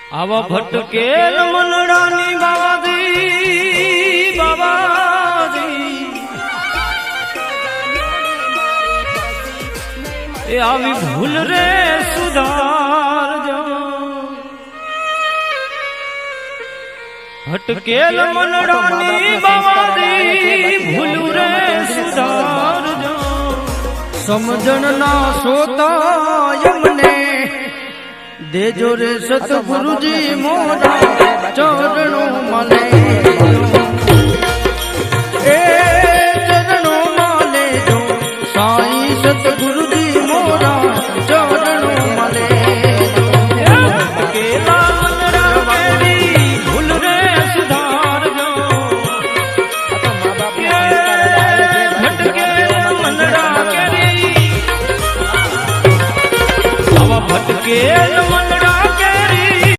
આવા ભટકેલ મનડાની બાવાજી બાવાજી એ આવી ભૂલ રે સુધારજો ભટકેલ મનડાની બાવાજી ભૂલ રે સુધારજો સમજણ ના સોતા યમને દેજો રે સતગુરુજી મોરા ચરણો મને